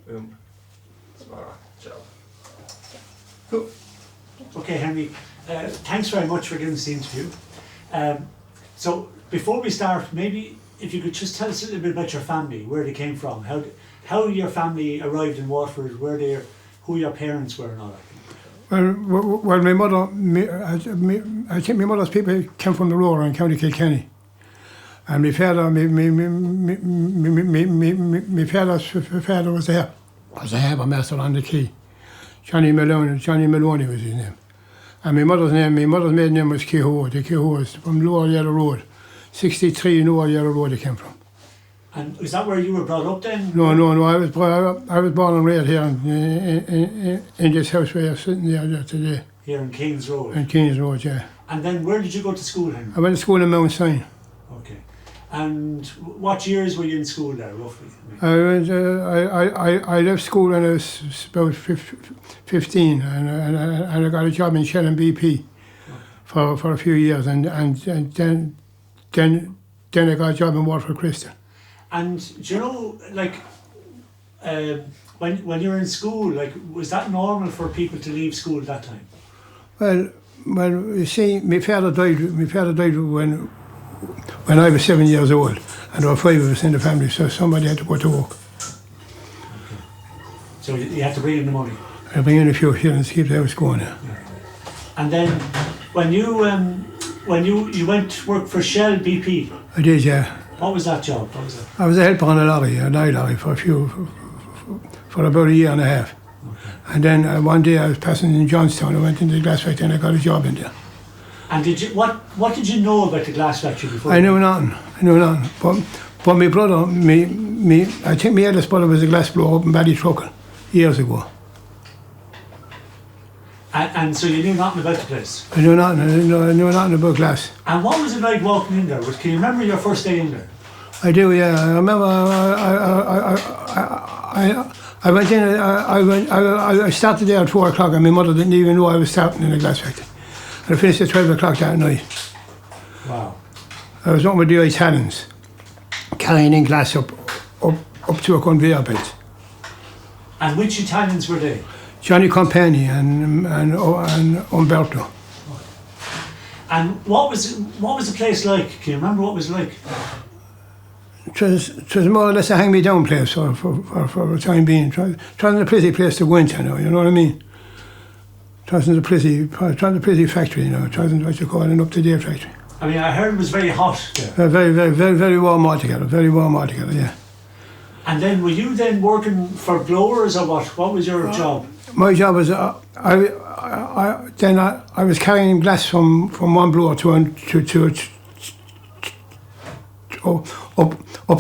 Smara job. Cool. Okay, Henry, thanks very much for giving us the interview. So before we start, maybe if you could just tell us a little bit about your family, where they came from, how your family arrived in Waterford, who your parents were and all that. Well, my mother, I think my mother's people came from the Roar in County Kilkenny. And my father, my father was a harbour master on the quay. Johnny Moloney was his name. And my mother's maiden name was Kehoe. The Kehoe was from Lower Yellow Road. 63 Lower Yellow Road they came from. And is that where you were brought up then? No. I was born and reared here in this house where you're sitting there today. Here in Kings Road? In Kings Road, yeah. And then where did you go to school, Henry? I went to school in Mount Sign. Okay. And what years were you in school there, roughly? I left school when I was about 15 and I got a job in Shell and BP for a few years and then I got a job in Waterford Christian. And do you know, like, when you were in school, like, was that normal for people to leave school at that time? Well, you see, my father died when I was 7 years old, and there were 5 of us in the family, so somebody had to go to work. Okay. So you had to bring in the money? I bring in a few shillings to keep the house going. Yeah. And then, when you went to work for Shell BP? I did, yeah. What was that job? I was a helper on a lorry for about a year and a half. Okay. And then one day I was passing in Johnstown. I went into the glass factory and I got a job in there. And what did you know about the glass factory before? I knew nothing. But my brother, I think my eldest brother was a glass blower up in Ballytrucken years ago. And so you knew nothing about the place? I knew nothing. I knew nothing about glass. And what was it like walking in there? Can you remember your first day in there? I do, yeah. I remember. I went in. I started there at 4 o'clock, and my mother didn't even know I was starting in the glass factory. And I finished at 12 o'clock that night. Wow. I was on with the Italians, carrying in glass up to a conveyor belt. And which Italians were they? Johnny Compagni and Umberto. And what was the place like? Can you remember what it was like? It was more or less a hang-me-down place for the time being. It wasn't a pretty place to go into, you know what I mean? It wasn't a pretty factory, It wasn't what you call an up-to-date factory. I mean, I heard it was very hot there. Very warm altogether, yeah. And then were you then working for blowers or what? What was your job? My job was I was carrying glass from one blower up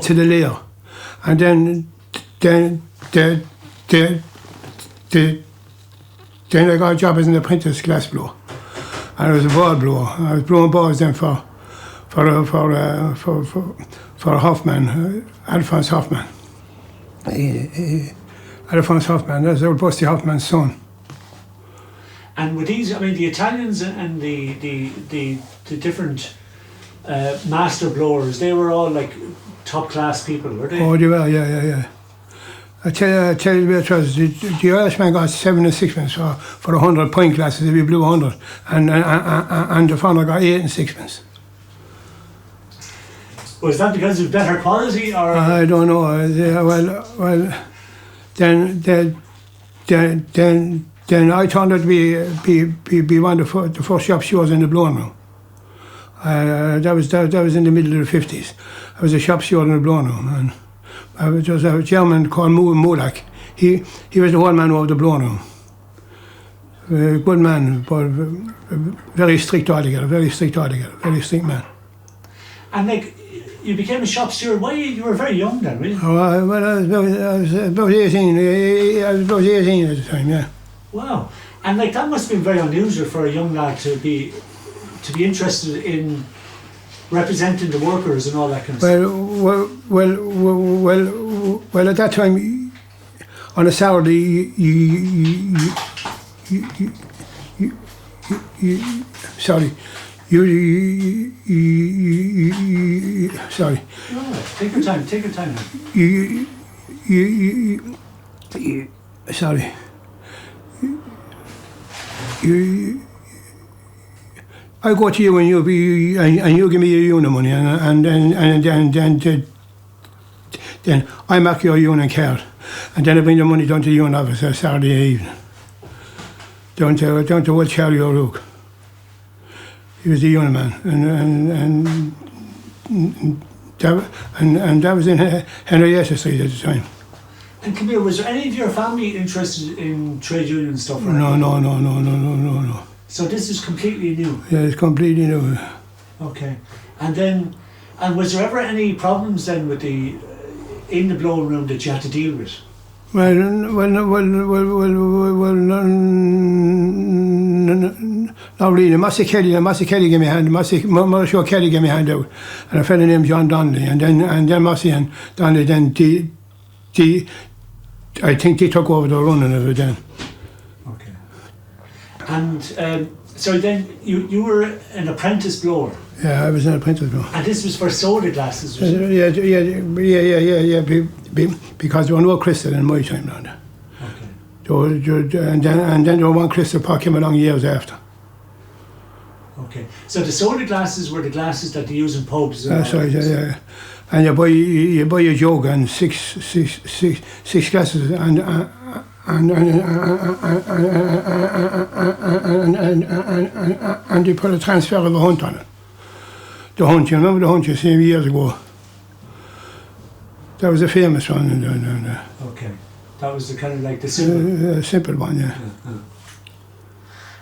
to the layer, and then I got a job as an apprentice glass blower, and I was a ball blower. I was blowing balls then for Hoffman, Alphonse Hoffman. Alphonse Hoffman, that's old Busty Hoffman's son. And with these, I mean, the Italians and the different master blowers, they were all like top class people, were they? Oh, they were, yeah. I tell you the truth, the Irishman got 7 and 6pence for 100 pint glasses if you blew 100, and the foreigner got 8 and 6pence. Was that because of better quality, or? I don't know. Well, then I turned out to be one of the first shop stewards in the blowing room. That was in the middle of the 50s. I was a shop steward in the blowing room, and I was just a German called Mulak. He was the one man over the blowing room. A good man, but very strict altogether. Very strict man. And like, you became a shop steward. Why you were very young then, really? Oh, I was about 18. I was about 18 at the time, yeah. Wow, and like that must have been very unusual for a young lad to be interested in representing the workers and all that kind of stuff. Well. At that time, on a Saturday, sorry. Sorry. No, take your time. sorry. You, I go to you and you give me your unit money and then I mark your unit card and then I bring the money down to the unit office on Saturday evening. Down to old Charlie O'Rourke. He was the unit man and that was in Henrietta Street at the time. And come here, was there any of your family interested in trade union stuff? Or No. So this is completely new? Yeah, it's completely new. Okay. And was there ever any problems then with in the blowing room that you had to deal with? Well, not really. Master Kelly gave me a hand. Master Kelly gave me a hand out, and a fellow named John Donnelly, and then Massey and Donnelly. Then I think they took over the running of it then. Okay. And so then you were an apprentice blower. Yeah, I was an apprentice blower. And this was for soda glasses, was it? Yeah. Because there were no crystal in my time now. Okay. And then there was one crystal pot came along years after. Okay. So the soda glasses were the glasses that they use in pubs. That's right. Yeah. And you buy a jug and six glasses and you put a transfer of a hunt on it. The hunt, you remember the hunt you seen years ago? That was a famous one. Okay. That was the kind of like the simple. Simple one, yeah.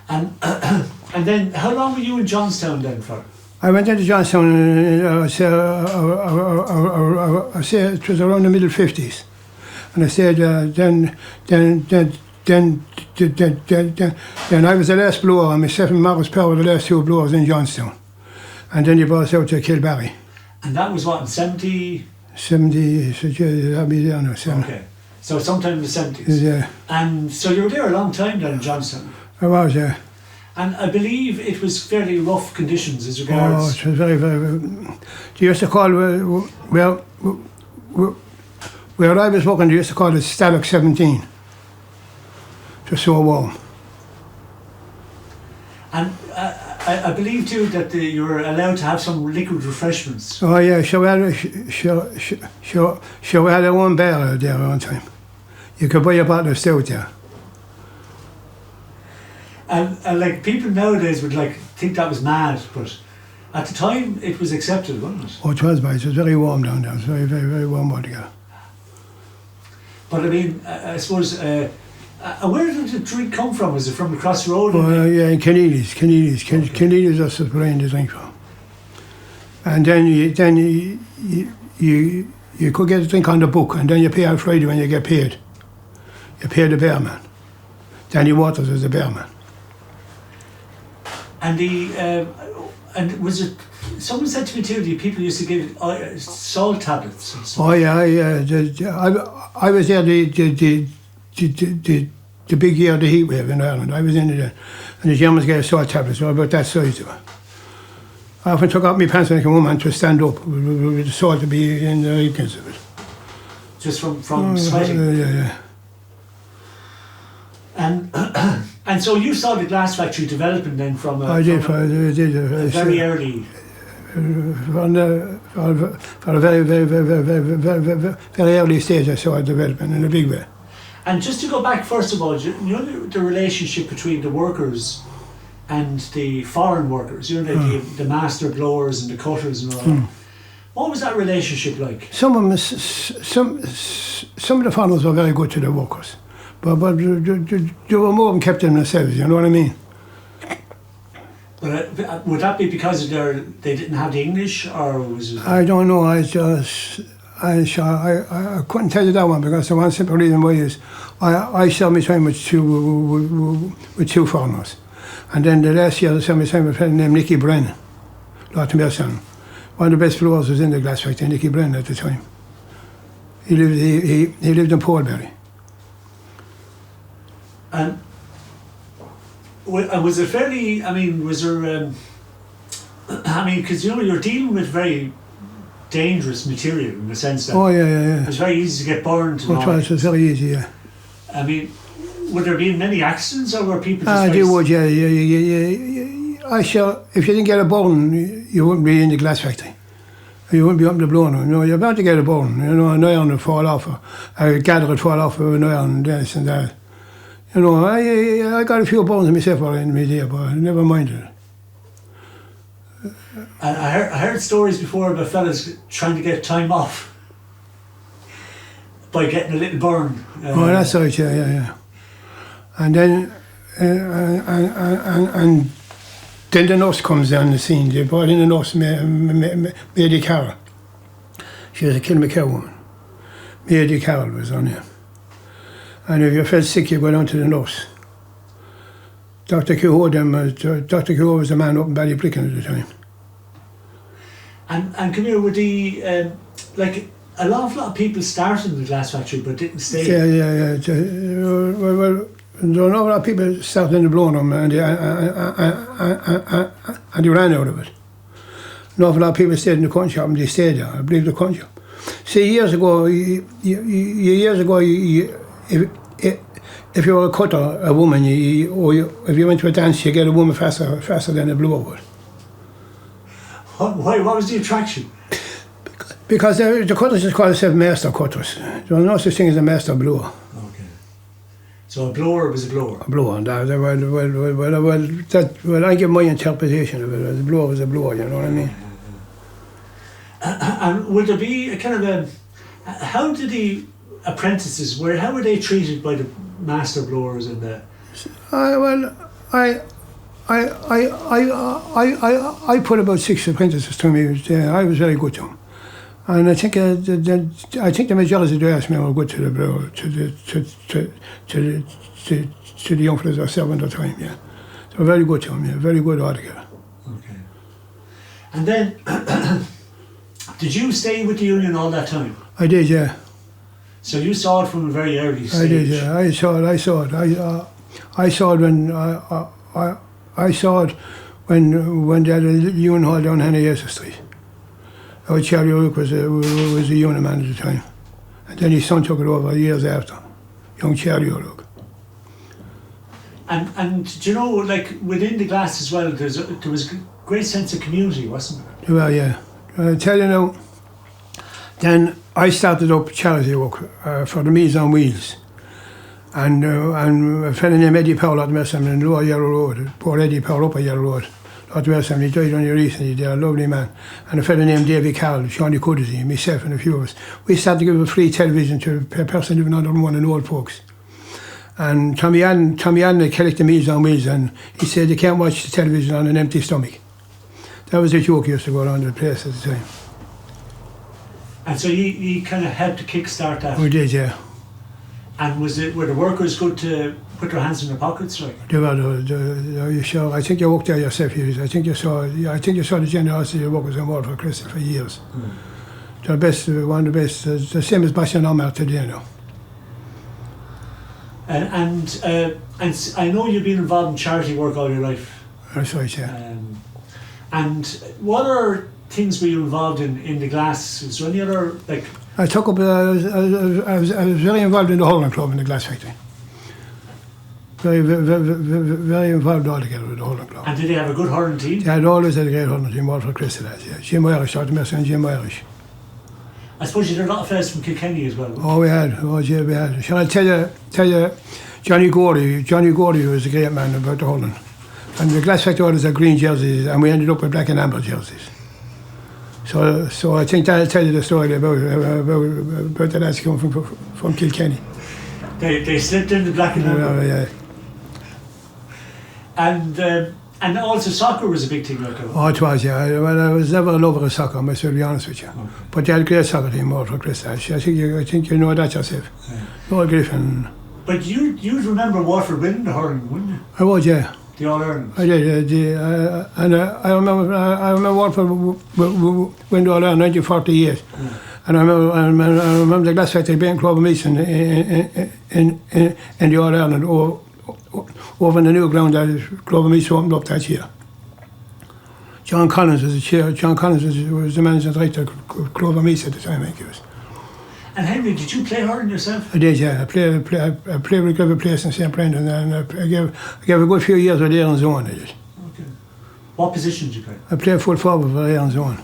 And then how long were you in Johnstown then for? I went into Johnstown, I say it was around the middle 50s. And I said, then I was the last blower, and myself and Marcus Power were the last two blowers in Johnstown. And then he brought us out to Kilbarry. And that was what, in 70? 70, so I'll be there now, 70. Okay. So sometime in the 70s. Yeah. And so you were there a long time then in Johnstown? I was, yeah. And I believe it was fairly rough conditions as regards... Oh, it was very, very... They used to call, where I was working, they used to call it Stalag 17. It was so warm. And I believe too that you were allowed to have some liquid refreshments. Oh yeah, she had her own barrel there one time. You could buy a bottle of stout there. And like people nowadays would like think that was mad, but at the time it was accepted, wasn't it? Oh, it was, but it was very warm down there. It was very, very, very warm altogether. But I mean, I suppose, where did the drink come from? Was it from across the road? Yeah, in Keneally's. Keneally's was supplying the drink from. And then you could get a drink on the book, and then you pay on Friday when you get paid. You pay the bearman. Danny Waters was the bearman. And and was it? Someone said to me too, the people used to give salt tablets and stuff. Oh yeah. I was there the big year of the heat wave in Ireland. I was in it, and the Germans gave salt tablets, so about that size. I often took out my pants and I came home and to stand up with the salt to be in the weekends of it. Just from sweating. Yeah. And so you saw the glass factory developing then from a very early. From a very, very, very, very, very, very, very early stage, I saw it developing in a big way. And just to go back, first of all, you know the relationship between the workers and the foreign workers, you know, the master blowers and the cutters and all that. What was that relationship like? Some of the farmers were very good to the workers, but they were more kept to themselves, you know what I mean? But would that be because they didn't have the English, or was it? I don't know. I couldn't tell you that one, because the one simple reason why is I served my time with two farmers, and then the last year I served my time with a friend named Nicky Brennan, Lord Merson. One of the best blowers was in the glass factory, Nicky Brennan at the time. He lived in Polebury. And was it fairly? I mean, was there? Because you know you're dealing with very dangerous material in the sense that. Oh yeah. It was very easy to get burned. It was very easy, yeah. I mean, would there be many accidents, or were people just They would, yeah. If you didn't get a bone, you wouldn't be in the glass factory. You wouldn't be up in the blown. You're bound to get a bone. An iron would fall off, or a gather would fall off of an iron, this and that. I got a few bones myself in my day, but never mind it. I heard stories before about fellas trying to get time off by getting a little burn. That's right, yeah. And then, and then the nurse comes on the scene. They brought in a nurse, Mary Carroll. She was a Kilmacow woman. Mary Carroll was on here. And if you felt sick, you go down to the nurse. Dr. Kehoe was a man up in Ballybricken at the time. And come here, would like a lot of people started in the glass factory but didn't stay? Yeah. Well, there were an awful lot of people started in the blown room and they ran out of it. An awful lot of people stayed in the corn shop and they stayed there. I believe the corn shop. See, years ago, if you were a cutter, a woman, if you went to a dance, you get a woman faster than a blower would. Why? What was the attraction? Because the cutters just call themselves master cutters. There was no such thing as a master blower. Okay. So a blower was a blower? A blower. I give my interpretation of it. A blower was a blower, you know what I mean? And would there be a kind of how did the apprentices, how were they treated by the master blowers and the... I put about 6 apprentices to me. I was very good to them, and I think the majority of the rest were good to the blower, to the young fellas that served at the time. Yeah, they were very good to them. Yeah, very good altogether. Okay. And then, did you stay with the union all that time? I did, yeah. So you saw it from a very early stage. I did, yeah. I saw it. I saw it when they had a union hall down Henrietta Street. Charlie O'Rourke was a union man at the time. And then his son took it over years after, young Charlie O'Rourke. And do you know, like within the glass as well, there was a great sense of community, wasn't there? Well, yeah. I tell you now, then I started up charity work for the Meals on Wheels. And a fellow named Eddie Powell at Mersham in Lower Yarrow Road, poor Eddie Powell up at Yarrow Road, at Mersham, he died only recently, they're a lovely man. And a fellow named David Carroll, Shawnee Cuddy, myself and a few of us. We started to give a free television to a person living under one and old folks. And Tommy Allen had collected Meals on Wheels and he said you can't watch the television on an empty stomach. That was a joke used to go around the place at the time. And so you kind of helped to kickstart that? We did, yeah. And were the workers good to put their hands in their pockets, like? They were. You sure? I think you worked there yourself. I think you saw the generosity of workers involved for Christy for years. They're best, one of the best. The same as Bashir Nomar today now. And I know you've been involved in charity work all your life. That's right, yeah. And what other things were you involved in the glass? Was there any other, like... I took up. I was very involved in the Holland Club in the glass factory. Very involved altogether with the Holland Club. And did they have a good hurling team? They had always had a great hurling team, all for Christy lads, yeah. Jim Irish, Dr. Mercer and Jim Irish. I suppose you had a lot of fellas from Kilkenny as well. Oh, we had. Oh, yeah, we had. Shall I tell you, Johnny Gordy was a great man about the hurling. And the glass factory orders had green jerseys, and we ended up with black and amber jerseys. So I think that'll tell you the story about the lads coming from Kilkenny. They slipped in the black and amber. Yeah. And also soccer was a big thing, like. Oh, it was, yeah. I was never a lover of soccer, I must be honest with you. Okay. But they had a great soccer team over for Christy. I think you know that yourself. Yeah. Noel Griffin. But you'd remember Waterford winning the hurling, wouldn't you? I would, yeah. The All-Ireland. I did, and I remember Waterford win the All-Ireland in 1948. Yeah. And I remember the glass factory being Clover Meets in the All-Ireland over in the new ground that Clover Meets opened up that year. John Collins was the chair. John Collins was the managing director of Clover Meets at the time, I think it was. And Henry, did you play hurling yourself? I did, yeah. I played with every place in St. Brendan, and I gave a good few years with Aaron Zone, I did. Okay. What position did you play? I played full forward for Aaron Zone.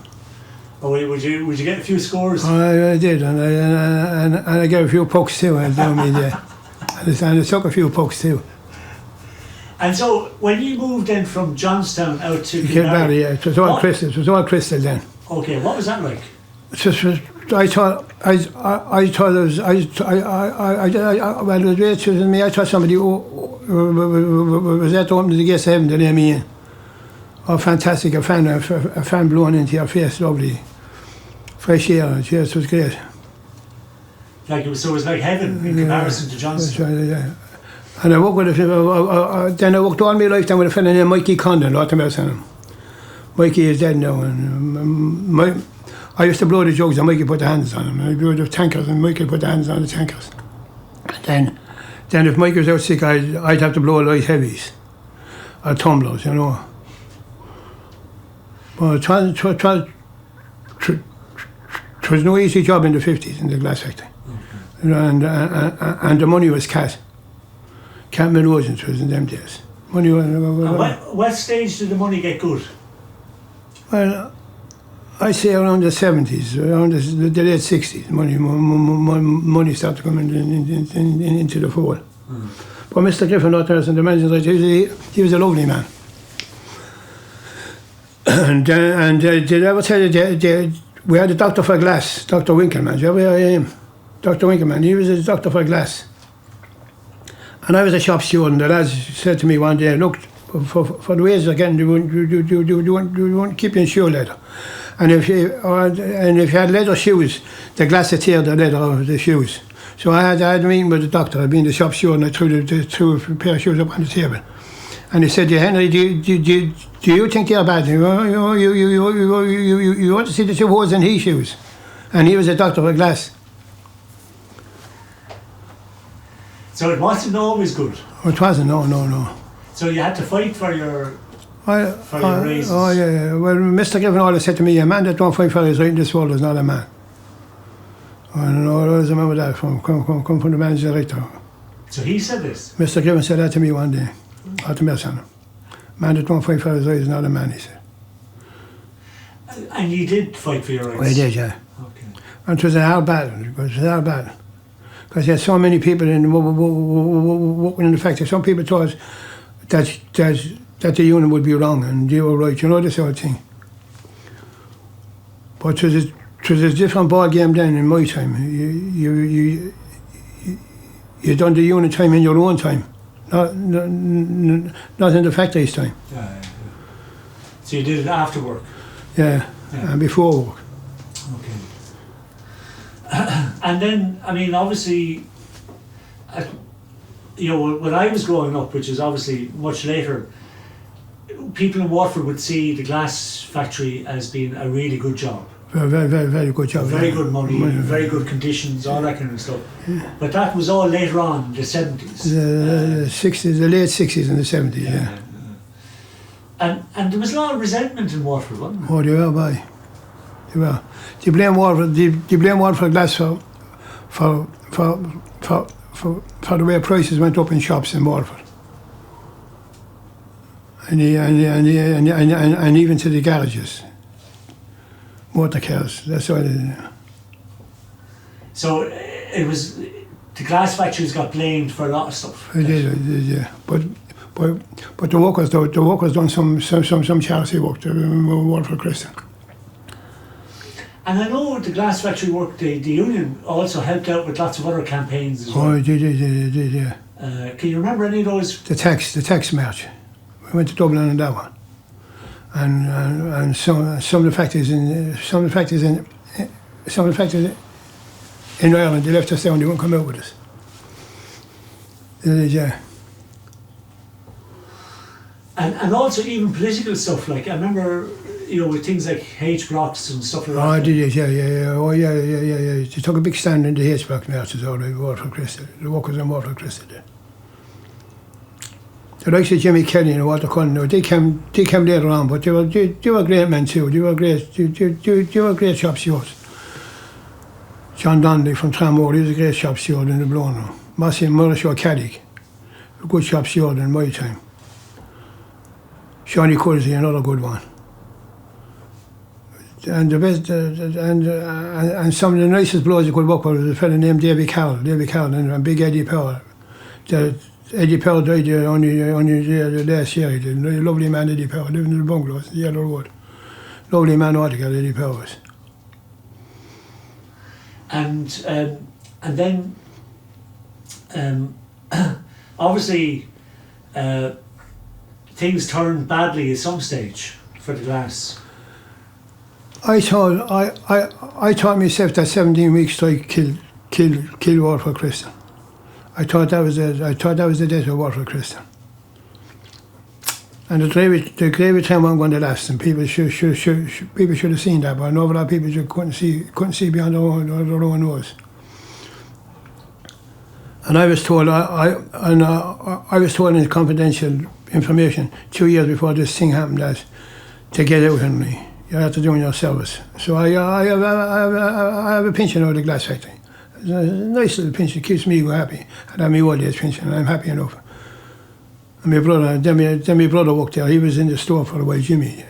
Oh, would you get a few scores? I did, and I gave a few pokes too, and I took a few pokes too. And so, when you moved then from Johnstown out to Kilbarry, yeah, it was all crystal. It was all crystal then. Okay, what was that like? I thought it was. Well, the way it was me, I thought somebody was at the opening the gates of heaven to let me in. Oh, fantastic! A fan blowing into your face, lovely, fresh air. Yes, it was great. Like it was like heaven in comparison to Johnstown. Yeah. And I worked with then I worked all my lifetime with a fellow named Mikey Condon, lots of on him. Mikey is dead now, and I used to blow the jugs and Mikey put the hands on them. I blew the tankers and Mikey put the hands on the tankers. And then if Mikey was out sick, I'd have to blow light heavies or tumblers, you know. But it was no easy job in the 50s in the glass factory. Okay. And the money was cat erosions was in them days. Money was, what stage did the money get good? Well, I say around the 70s, around the late 60s, money started coming into the fold. Mm. But Mr. Griffin, the manager, he was a lovely man. And did I ever tell you, we had a doctor for glass, Dr. Winkleman. Did you ever hear him? Dr. Winkleman, he was a doctor for glass. And I was a shop steward, and the lads said to me one day, look, for the wages again, you won't keep you in shoe leather. And if you had leather shoes, the glass would tear the leather out of the shoes. So I had a meeting with the doctor. I'd been the shop steward, and I threw a pair of shoes up on the table. And he said, Henry, do you think they're bad? You want to see the two holes in his shoes? And he was a doctor for glass. So it wasn't always good? It wasn't, no. So you had to fight for your raises? Oh, yeah. Well, Mr. Griffin always said to me, a man that don't fight for his right in this world is not a man. And I always remember that come from the managing director. So he said this? Mr. Griffin said that to me one day. Out of Melson. Man that don't fight for his right is not a man, he said. And you did fight for your rights? I did, yeah. Okay. And it was a hard battle. Because you had so many people working in the factory. Some people thought that the union would be wrong and they were right, you know, this sort of thing. But it was a different ball game then in my time. You done the union time in your own time, not in the factory's time. Yeah. So you did it after work? Yeah. And before work. Okay. And then, I mean, obviously, when I was growing up, which is obviously much later, people in Waterford would see the glass factory as being a really good job. Very good job. Very good money, very good conditions, all that kind of stuff. Yeah. But that was all later on, the 70s. The 60s, the late 60s and the 70s, yeah. And there was a lot of resentment in Waterford, wasn't there? Oh, they were, boy. They were. They blame Waterford Glass for the way prices went up in shops in Waterford. And even to the garages. Motor cars, that's all it is. So it was, the glass factories got blamed for a lot of stuff. It did, yeah. But the workers done some charity work to Waterford Crystal. And I know the glass factory work, the union also helped out with lots of other campaigns as well. Oh, it did, yeah. Can you remember any of those? The tax march. We went to Dublin on that one. And some of the factories in Ireland, they left us down. They wouldn't come out with us. They did, yeah. And also even political stuff. Like I remember, with things like H blocks and stuff like that. Oh, I did, yeah. Oh, yeah. They took a big stand in the H block marches all over Waterford Crystal. The workers in Waterford Crystal did. The likes of Jimmy Kelly and Walter Cullen, they came later on, but they were great men too. They were great shop stewards. John Donnelly from Tramore, he was a great shop steward in the Blono. Massey Murrashaw Caddick, a good shop steward in my time. Shawnee Cursey, another good one. And the best, and some of the nicest blokes you could work with was a fellow named Davy Carroll, and Big Eddie Powell. Eddie Powell died only the last year. He did. A lovely man, Eddie Powell, living in the bungalows, the Yellow Road. Lovely man altogether, Eddie Powell was. And then obviously things turned badly at some stage for the glass. I thought myself that 17 weeks strike kill Waterford Christian. I thought that was the death of Waterford Christian. And the gravy time wasn't going to last, and people should have seen that, but an awful lot of people just couldn't see beyond their own nose. And I was told in confidential information 2 years before this thing happened that to get out, Henry, you have to do in your service. So I have a pension out of the glass factory. It's a nice little pension, keeps me happy. I have my old age pension, and I'm happy enough. And my brother worked there. He was in the store for a while, Jimmy.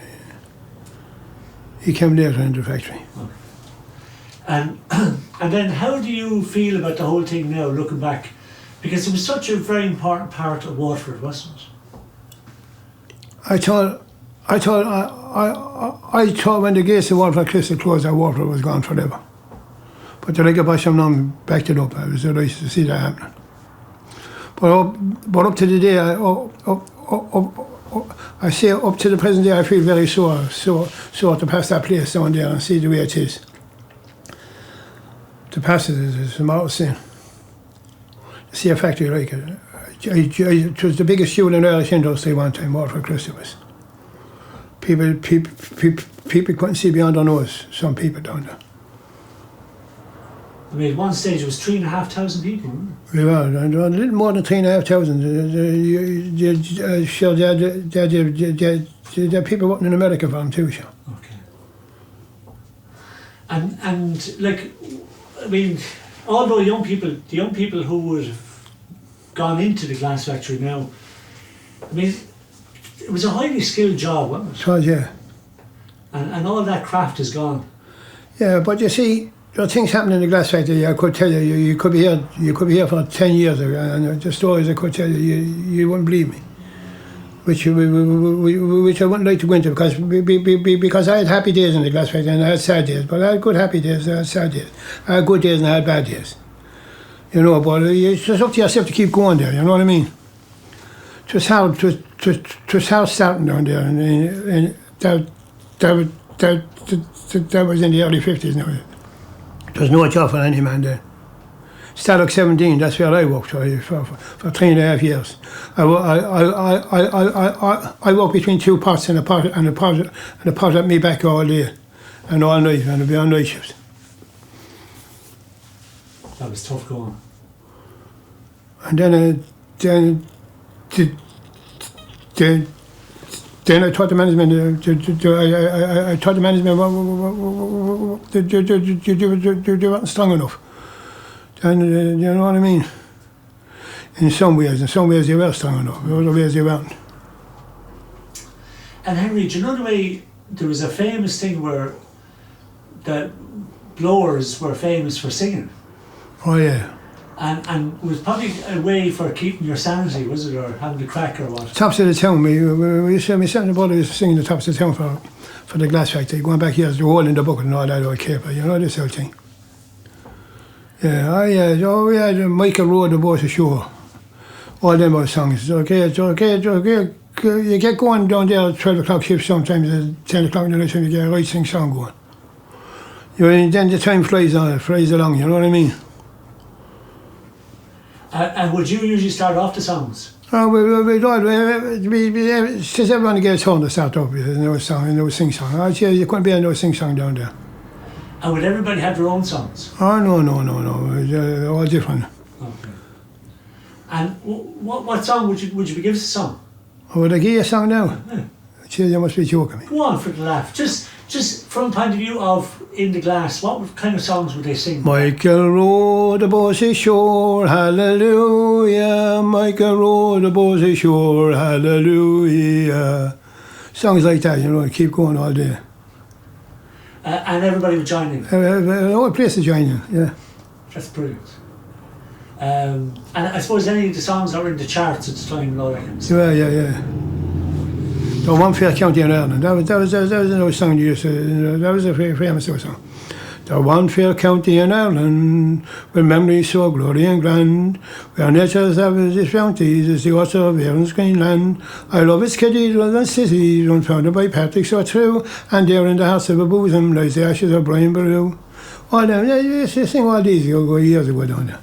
He came later into the factory. Okay. And then how do you feel about the whole thing now, looking back? Because it was such a very important part of Waterford, wasn't it? I thought when the gates of Waterford Crystal closed, that Waterford was gone forever. But the Lega Basham backed it up. I was delighted to see that happening. But up to the day, I say up to the present day, I feel very sore to pass that place down there and see the way it is. To pass it is a mortal sin. To see a factory like it. It was the biggest fuel in Irish industry one time, Waterford Crystal was. People couldn't see beyond their nose, some people down there. I mean, at one stage it was 3,500 people, wasn't it? We were, and a little more than 3,500. Sure, there are people working in America for them too, sure. Okay. And like, I mean, although the young people who would have gone into the glass factory now, I mean, it was a highly skilled job, wasn't it? It was, yeah. And all that craft is gone. Yeah, but you see, there are things happening in the glass factory. I could tell you, you could be here for 10 years ago, and the stories I could tell you, you wouldn't believe me. Which I wouldn't like to go into because I had happy days in the glass factory and I had sad days. But I had good happy days, I had sad days. I had good days and I had bad days. You know, but it's just up to yourself to keep going there. You know what I mean? It was hard starting down there, and that was in the early 50s now. There was no job for any man there. Starlock 17, that's where I worked for 3.5 years. I worked between two pots and a pot at me back all day and all night, and it'd be on night shifts. That was tough going. And then I taught the management. I taught the management they weren't strong enough. And you know what I mean? In some ways they were strong enough. In other ways they weren't. And Henry, do you know the way there was a famous thing where the blowers were famous for singing? Oh yeah. And it was probably a way for keeping your sanity, was it, or having a crack or what? Tops of the town. We used to, my son and brother used to sing the tops of the town for the glass factory. Going back years, the hole in the bucket and all that old caper, you know, this whole thing. Yeah, we had Michael Road, the Boys Ashore. All them old songs. It's okay. You get going down there at 12 o'clock shift sometimes, at 10 o'clock in the night, and you get a right sing song going. Then the time flies along, you know what I mean? And would you usually start off the songs? Oh, since everyone gets home to start off with a no sing song. I'd say you couldn't be a no sing song down there. And would everybody have their own songs? Oh, no. They're all different. Okay. And what song would you give us a song? Oh, would I give you a song now? Yeah. Gee, you must be joking me. Go on for the laugh. Just just from a point of view of In the Glass, what kind of songs would they sing? Michael rowed the boat ashore, hallelujah. Michael rowed the boat ashore, hallelujah. Songs like that, you know, keep going all day. And everybody would join in. The whole place to join in, yeah. That's brilliant. And I suppose any of the songs that were in the charts at the time and all that kind of stuff. Yeah. The One Fair County in Ireland, that was another song you used to, that was a very famous song. The One Fair County in Ireland, with memories so glory and grand, where nature's average its bounties is the author of Erin's green land. I love its cathedrals and cities, unfounded by Patrick so true, and there in the hearts of a bosom lies the ashes of Brian Boru. All them, they used to sing all these years ago down there.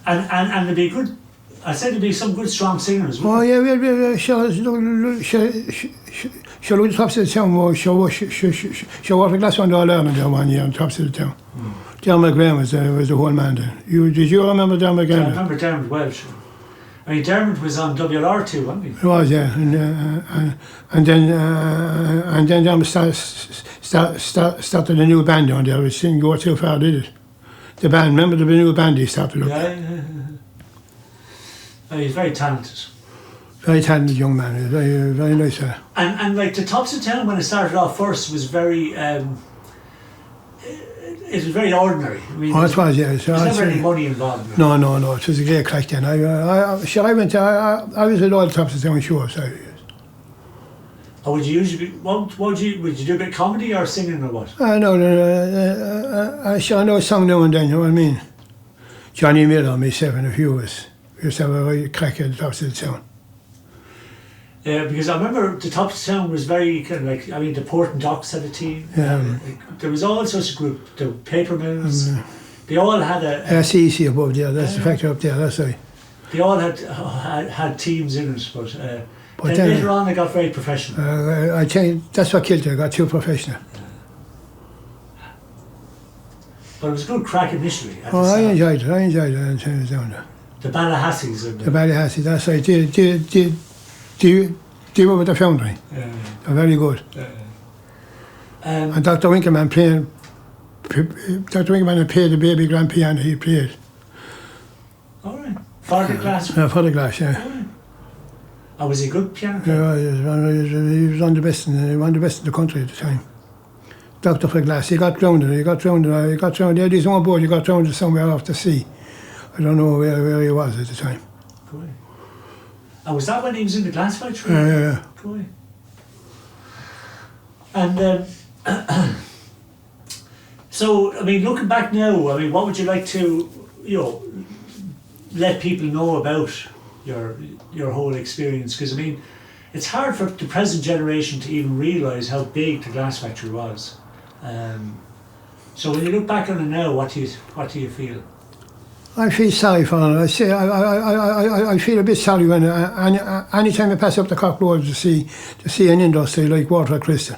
And there'd be good, I said there'd be some good strong singers. Oh yeah, she'll look at the tops of the town, she'll walk a glass on the All-Ireland there one year on the tops of the town. Dermot Graham was the whole man then. Did you remember Dermot Graham? I remember Dermot Welsh. I mean, Dermot was on WLR2, wasn't he? He was, yeah. And then Dermot started a new band down there, which didn't go too far, did it? The band, remember the new band he started up? Yeah. He's very talented. Very talented young man, very, very nice. And like the Tops of Town, when it started off first, was very, it was very ordinary. I mean, it was, yeah. There's never any money involved. No, it was a great crack then. I was at all the Tops of Town shows. Or would you usually, would you do a bit of comedy or singing or what? I know a song now and then, you know what I mean? Johnny Miller, myself and a few of us. We used to have a right crack at the Tops of the Town. Yeah, because I remember the Tops of Town was very kind of like, I mean, the Port and Docks had a team. Yeah. There was all sorts of group, the paper mills. They all had That's easy above there, that's the factory up there, that's right. They all had teams in it, but then later on they got very professional. I tell you, that's what killed it, I got too professional. But it was a good crack initially. I enjoyed it when I was down there. The Ballahasseys. The Ballahasseys, that's right. Do you work with the foundry? Yeah. They're very good. And Dr. Winkleman played the baby grand piano he played. All right. For the Glass? For the Glass, yeah. All right. Oh, was he a good piano player? Yeah, he was one of the best in the country at the time. Doctor for Glass, he got drowned. He had his own boat, he got drowned somewhere off the sea. I don't know where he was at the time. Cool. And was that when he was in the glass factory? Yeah. Cool. And so, I mean, looking back now, I mean, what would you like to, let people know about your whole experience? Because I mean, it's hard for the present generation to even realise how big the glass factory was. So when you look back on it now, what do you feel? I feel sorry for him. I feel a bit sorry when any time I pass up the Cork Road to see an industry like Water Crystal,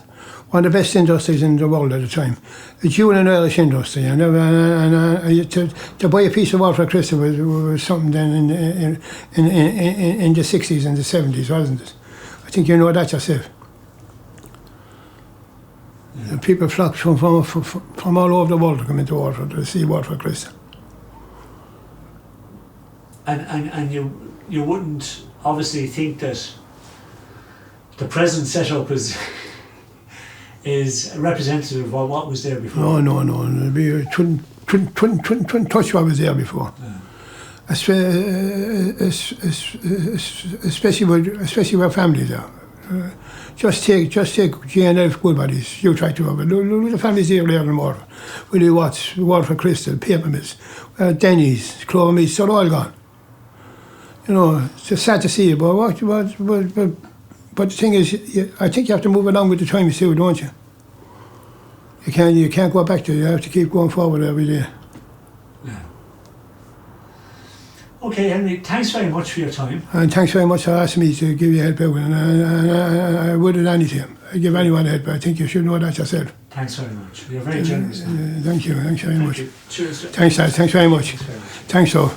one of the best industries in the world at the time. It's an Irish industry, and to buy a piece of Water Crystal was something then in the 60s and the 70s, wasn't it? I think you know that yourself. Yeah. People flocked from all over the world to come into Water to see Water Crystal. And you wouldn't obviously think that the present setup is representative of what was there before. No. It couldn't touch what was there before. Yeah. Especially with families there. Just take G&F Goodbodies. You try to have it. Look at the families here in Water. Willie Watts, Water Crystal, Paper Mills, Denny's, Clover Mills, they're all gone. It's just sad to see it, but the thing is, I think you have to move along with the times too, don't you? You can't go back to it. You have to keep going forward every day. Yeah. Okay, Henry, thanks very much for your time. And thanks very much for asking me to give you help out. And I would at any time. I'd give anyone help, but I think you should know that yourself. Thanks very much. You're very generous. Thank you. Thanks very much. Cheers. Thanks, Dad. Thanks very much. Thanks, so.